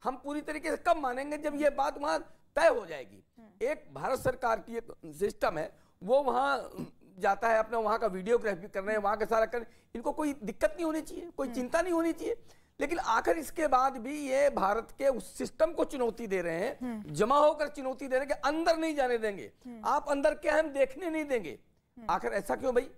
हम पूरी तरीके से कब मानेंगे? जब ये बात वहां तय हो जाएगी। एक भारत सरकार की एक सिस्टम है, वो वहां जाता है, अपना वहां का वीडियोग्राफी कर रहे हैं, वहां का सारा कर, इनको कोई दिक्कत नहीं होनी चाहिए, कोई चिंता नहीं होनी चाहिए। लेकिन आखिर इसके बाद भी ये भारत के उस सिस्टम को चुनौती दे रहे हैं, जमा होकर चुनौती दे रहे हैं कि अंदर नहीं जाने देंगे, आप अंदर क्या हम देखने नहीं देंगे। आखिर ऐसा क्यों भाई?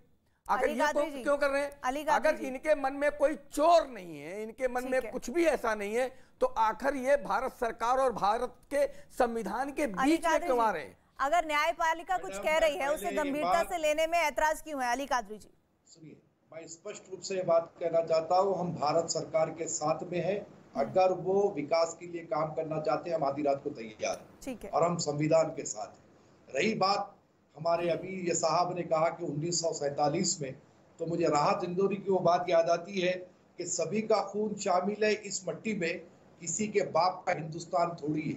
आखिर ये क्यों कर रहे हैं? अगर इनके मन में कोई चोर नहीं है, इनके मन में कुछ भी ऐसा नहीं है, तो आखिर ये भारत सरकार और भारत के संविधान के बीच में क्यों आ रहे हैं? अगर न्यायपालिका कुछ कह रही है, उसे गंभीरता से लेने में ऐतराज क्यों है? अली कादरी जी सुनिए, मैं स्पष्ट रूप से ये बात कहना चाहता हूँ, हम भारत सरकार के साथ में हैं। अगर वो विकास के लिए काम करना चाहते हैं, हम आधी रात को तैयार हैं। ठीक है। और हम संविधान के साथ हैं। रही बात हमारे अभी ये साहब ने कहा कि 1947 में, तो मुझे राहत इंदौरी की वो बात याद आती है कि सभी का खून शामिल है इस मिट्टी में, किसी के बाप का हिंदुस्तान थोड़ी है।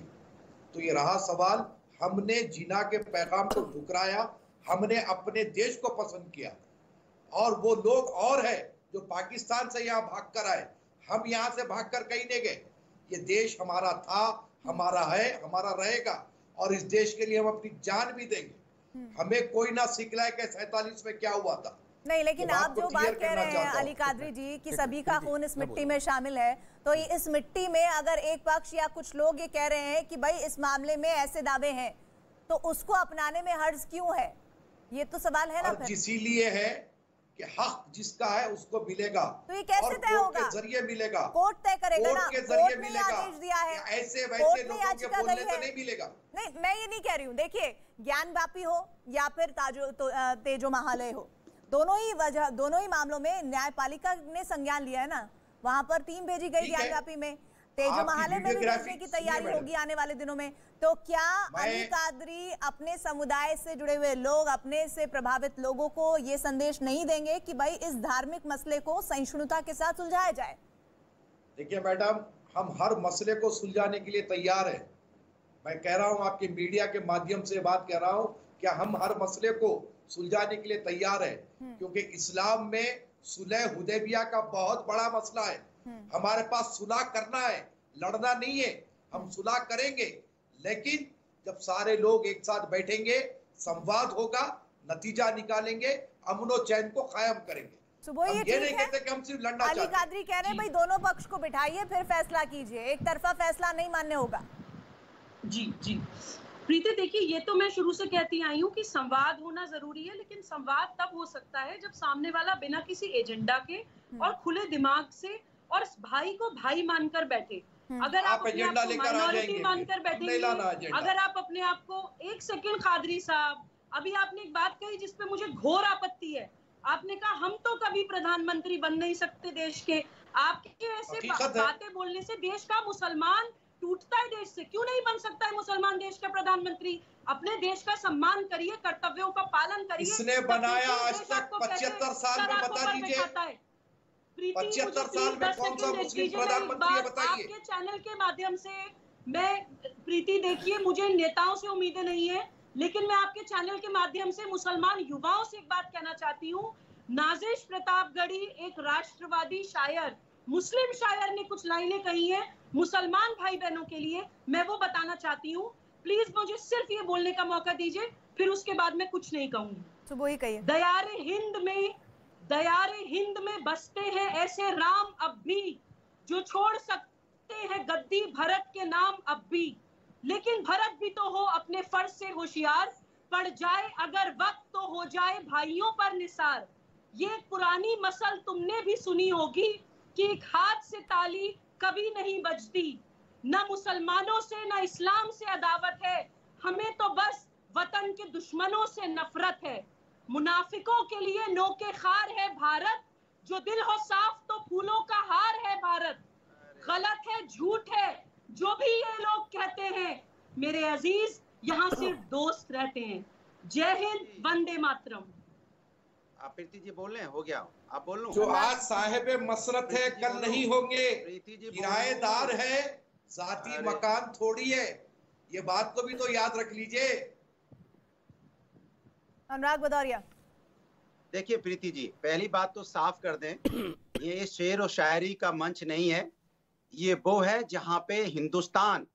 तो ये रहा सवाल, हमने जिना के पैगाम को ठुकराया, हमने अपने देश को पसंद किया, और वो लोग और है जो पाकिस्तान से यहाँ भाग कर आए। हम यहाँ से भाग कर कहीं नहीं गए। ये देश हमारा था, हमारा है, हमारा रहेगा, और इस देश के लिए हम अपनी जान भी देंगे। हमें कोई ना सिखलाए कि 47 में क्या हुआ था। नहीं, लेकिन आप जो बात कह रहे हैं अली कादरी जी कि सभी का खून इस मिट्टी में शामिल है, तो इस मिट्टी में अगर एक पक्ष या कुछ लोग ये कह रहे हैं कि भाई इस मामले में ऐसे दावे हैं, तो उसको अपनाने में हर्ज क्यों है? ये तो सवाल है ना। फिर इसीलिए है कि हक जिसका है उसको मिलेगा। तो ये कैसे तय होगा? के जरिए मिलेगा, कोर्ट तय करेगा ना। के जरिए मिलेगा। आदेश दिया है, ऐसे वैसे लोगों के बोलने से नहीं मिलेगा। नहीं, मैं ये नहीं कह रही हूँ। देखिए, ज्ञान व्यापी हो या फिर तेजो महालय हो, दोनों ही मामलों में न्यायपालिका ने संज्ञान लिया है ना। वहां पर टीम भेजी गई ज्ञान व्यापी में, तेजो महालय में भी भेजने की तैयारी होगी आने वाले दिनों में। तो क्या अली कादरी अपने समुदाय से जुड़े हुए लोग, अपने से प्रभावित लोगों को ये संदेश नहीं देंगे कि भाई इस धार्मिक मसले को सहिष्णुता के साथ सुलझाया जाए? देखिए मैडम, हम हर मसले को सुलझाने के लिए तैयार हैं। मैं कह रहा हूं, आपके मीडिया के माध्यम से बात कह रहा हूं कि हम हर मसले को सुलझाने के लिए तैयार है, क्योंकि इस्लाम में सुलह हुदैबिया का बहुत बड़ा मसला है। हमारे पास सुलह करना है, लड़ना नहीं है। हम सुलह करेंगे, लेकिन जब सारे लोग एक साथ बैठेंगे, संवाद होगा, नतीजा निकालेंगे, अमन और चैन को कायम करेंगे। ये नहीं कहते कि हम सिर्फ लड़ना चाहते हैं। अली कादरी कह रहे हैं भाई दोनों पक्ष को बिठाइए, फिर फैसला कीजिए, एक तरफा फैसला नहीं मानने होगा। जी जी प्रीति, देखिए, ये तो मैं शुरू से कहती आई हूँ कि संवाद होना जरूरी है, लेकिन संवाद तब हो सकता है जब सामने वाला बिना किसी एजेंडा के और खुले दिमाग से और भाई को भाई मानकर बैठे। अगर आप अपने आप को माइनॉरिटी मानकर बैठेंगे, अगर आप अपने आप को, एक सेकंड कादरी साहब, अभी आपने एक बात कही जिसपे मुझे घोर आपत्ति है। आपने कहा हम तो कभी प्रधानमंत्री बन नहीं सकते देश के। आपके ऐसे बातें बोलने से देश का मुसलमान टूटता है देश से। क्यों नहीं बन सकता है मुसलमान देश का प्रधानमंत्री? अपने देश का सम्मान करिए, कर्तव्यों का पालन करिए। इसने बनाया आज तक 75 साल में, बता दीजिए 75 साल में कौन सा मुस्लिम प्रधानमंत्री है, बताइए। आपके चैनल के माध्यम से मैं, प्रीति देखिए, मुझे नेताओं से उम्मीदें नहीं है, लेकिन मैं आपके चैनल के माध्यम से मुसलमान युवाओं से एक बात कहना चाहती हूँ। नाजिश प्रतापगढ़ी एक राष्ट्रवादी शायर, मुस्लिम शायर ने कुछ लाइनें कही हैं मुसलमान भाई बहनों के लिए, मैं वो बताना चाहती हूँ। प्लीज मुझे सिर्फ ये बोलने का मौका दीजिए, फिर उसके बाद मैं कुछ नहीं कहूंगी। तो वही कहिए। दयारे हिंद में बसते हैं ऐसे राम अब भी, जो छोड़ सकते हैं गद्दी भरत के नाम अब भी। लेकिन भरत भी तो हो अपने फर्ज से होशियार, पड़ जाए अगर वक्त तो हो जाए भाइयों पर निसार। ये पुरानी मसल तुमने भी सुनी होगी कि एक हाथ से ताली कभी नहीं बजती। न मुसलमानों से न इस्लाम से अदावत है, हमें तो बस वतन के दुश्मनों से नफरत है। मुनाफिकों के लिए नोके खार है भारत, जो दिल हो साफ तो फूलों का हार है भारत। गलत है, झूठ है जो भी ये लोग कहते हैं, मेरे अजीज यहाँ सिर्फ दोस्त रहते हैं। जय हिंद, वंदे मातरम। आप प्रीति जी बोल रहे हैं, हो गया, आप बोल लो। जो आज साहिबे मसरत है कल नहीं होंगे, किराएदार है, जाती मकान थोड़ी है, ये बात को भी तो याद रख लीजिए। अनुराग भदौरिया, देखिए प्रीति जी, पहली बात तो साफ कर दें, ये शेर और शायरी का मंच नहीं है, ये वो है जहां पे हिंदुस्तान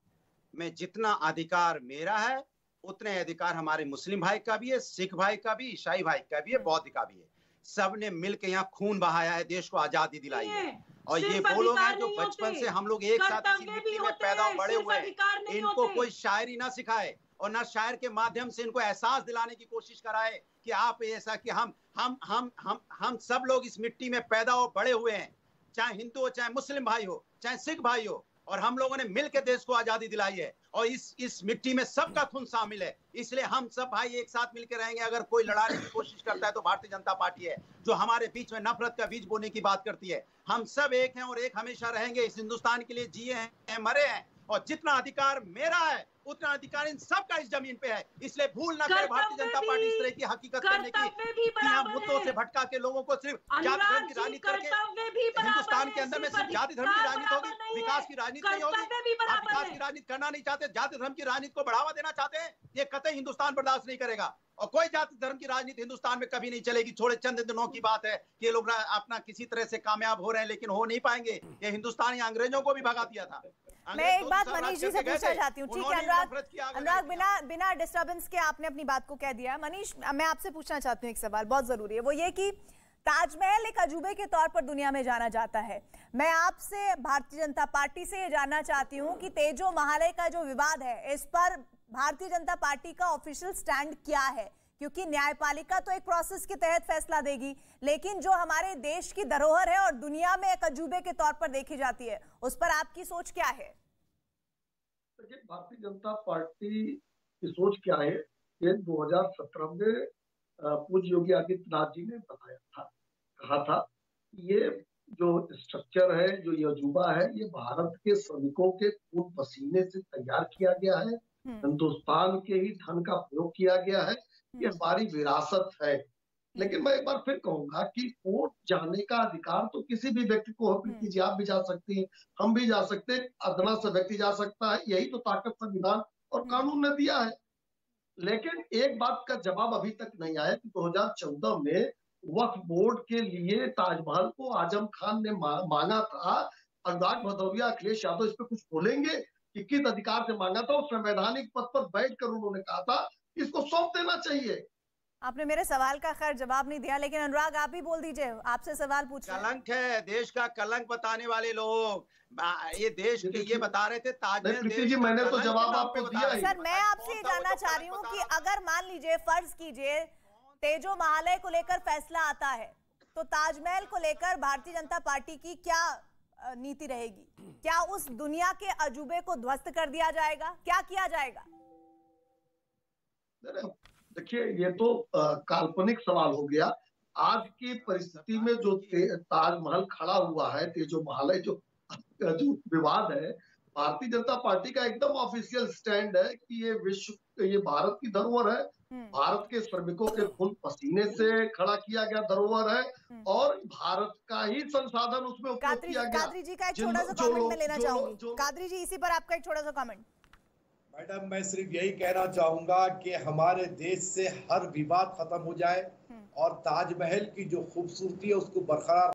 में जितना अधिकार मेरा है उतने अधिकार हमारे मुस्लिम भाई का भी है, सिख भाई का भी, ईसाई भाई का भी है, बौद्ध का भी है। सबने मिलकर यहाँ खून बहाया है, देश को आजादी दिलाई है। और ये वो लोग हैं जो बचपन से हम लोग एक साथ इसी मिट्टी में पैदा बड़े हुए हैं। इनको कोई शायरी ना सिखाए और ना शायर के माध्यम से इनको एहसास दिलाने की कोशिश कराए कि आप ऐसा कि हम सब लोग इस मिट्टी में पैदा और बड़े हुए हैं, चाहे हिंदू हो, चाहे मुस्लिम भाई हो, चाहे सिख भाई हो, और हम लोगों ने मिलकर देश को आजादी दिलाई है। और इस मिट्टी में सबका खून शामिल है, इसलिए हम सब भाई एक साथ मिलकर रहेंगे। अगर कोई लड़ाने की कोशिश करता है तो भारतीय जनता पार्टी है जो हमारे बीच में नफरत का बीज बोने की बात करती है। हम सब एक हैं और एक हमेशा रहेंगे। इस हिंदुस्तान के लिए जिए हैं, मरे हैं, और जितना अधिकार मेरा है उतना अधिकार इन सब का इस जमीन पे है। इसलिए भूल ना करें भारतीय जनता पार्टी इस तरह की हकीकत करने की, यहाँ मुद्दों से भटका के लोगों को सिर्फ जाति धर्म की राजनीति करके हिंदुस्तान के अंदर में सिर्फ जाति धर्म की राजनीति होगी, विकास की राजनीति नहीं होगी। आप विकास की राजनीति करना नहीं चाहते, जाति धर्म की राजनीति को बढ़ावा देना चाहते हैं, ये कतई हिंदुस्तान बर्दाश्त नहीं करेगा। और कोई जाति धर्म की राजनीति हिंदुस्तान में कभी नहीं चलेगी। थोड़े चंद दिनों की बात है कि ये लोग अपना किसी तरह से कामयाब हो रहे हैं, लेकिन हो नहीं पाएंगे। ये हिंदुस्तान या अंग्रेजों को भी भगा दिया था। मैं एक बात मनीष जी से पूछना चाहती हूँ। ठीक है अनुराग, बिना डिस्टर्बेंस के आपने अपनी बात को कह दिया। मनीष, मैं आपसे पूछना चाहती हूँ एक सवाल, बहुत जरूरी है। वो ये कि ताजमहल एक अजूबे के तौर पर दुनिया में जाना जाता है। मैं आपसे भारतीय जनता पार्टी से ये जानना चाहती हूँ कि तेजो महालय का जो विवाद है, इस पर भारतीय जनता पार्टी का ऑफिशियल स्टैंड क्या है? क्योंकि न्यायपालिका तो एक प्रोसेस के तहत फैसला देगी, लेकिन जो हमारे देश की धरोहर है और दुनिया में एक अजूबे के तौर पर देखी जाती है, उस पर आपकी सोच क्या है? देखिए, भारतीय जनता पार्टी की सोच क्या है, ये 2017 में पूज्य योगी आदित्यनाथ जी ने बताया था, कहा था ये जो स्ट्रक्चर है, जो ये अजूबा है, ये भारत के श्रमिकों के खून पसीने से तैयार किया गया है, हिंदुस्तान के ही धन का प्रयोग किया गया है, ये हमारी विरासत है। लेकिन मैं एक बार फिर कहूंगा कि कोर्ट जाने का अधिकार तो किसी भी व्यक्ति को है। प्रीति जी, आप भी जा सकती हैं, हम भी जा सकते हैं, अदना से व्यक्ति जा सकता है। यही तो ताकत संविधान और कानून ने दिया है। लेकिन एक बात का जवाब अभी तक नहीं आया कि 2014 में वक्फ बोर्ड के लिए ताजमहल को आजम खान ने मांगा था। अनुराग भदौरिया, अखिलेश यादव इस पे कुछ बोलेंगे कि किस अधिकार से मांगा था? और संवैधानिक पद पर बैठकर उन्होंने कहा था इसको सौंप देना चाहिए। आपने मेरे सवाल का खैर जवाब नहीं दिया, लेकिन अनुराग आप ही बोल दीजिए, आपसे सवाल पूछ। कलंक है, देश का कलंक बताने वाले लोग ये देश के ये बता रहे थे ताजमहल। जी, मैंने तो जवाब आपको दिया है। सर, मैं आपसे ये जानना चाह रही हूँ कि अगर मान लीजिए, फर्ज कीजिए तेजो महालय को लेकर फैसला आता है, तो ताजमहल को लेकर भारतीय जनता पार्टी की क्या नीति रहेगी? क्या उस दुनिया के अजूबे को ध्वस्त कर दिया जाएगा? क्या किया जाएगा? देखिए, ये तो काल्पनिक सवाल हो गया। आज की परिस्थिति में जो ताजमहल खड़ा हुआ है, तेजो महालय जो विवाद है, भारतीय जनता पार्टी का एकदम ऑफिशियल स्टैंड है कि ये भारत की धरोहर है, भारत के श्रमिकों के खून पसीने से खड़ा किया गया धरोहर है, और भारत का ही संसाधन उसमें उपयोग किया गया। कादरी जी का एक छोटा सा कमेंट मैं लेना चाहूंगी। कादरी जी, इसी पर आपका एक छोटा सा कमेंट। मैडम, मैं सिर्फ यही कहना चाहूंगा कि हमारे देश से हर विवाद खत्म हो जाए और ताजमहल की जो खूबसूरती है उसको बरकरार